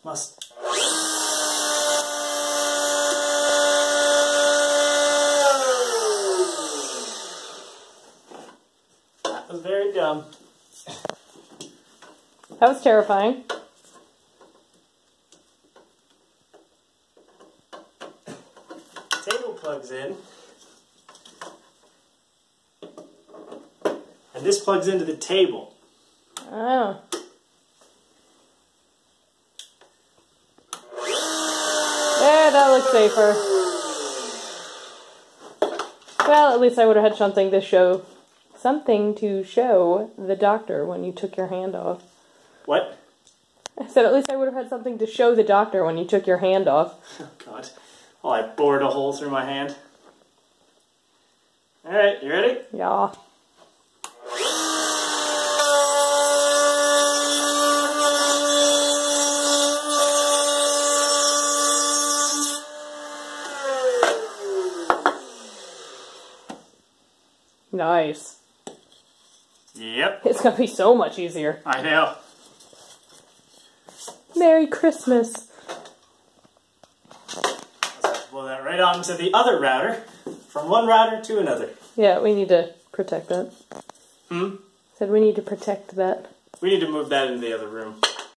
Must. That was very dumb. That was terrifying. Table plugs in. And this plugs into the table. Oh. Yeah, that looks safer. Well, at least I would have had something to show the doctor when you took your hand off. What? I said at least I would have had something to show the doctor when you took your hand off. Oh, God. Oh, I bored a hole through my hand. Alright, you ready? Yeah. Nice. Yep. It's gonna be so much easier. I know. Merry Christmas. Let's blow that right onto the other router. From one router to another. Yeah, we need to protect that. Hmm? Said we need to protect that. We need to move that into the other room.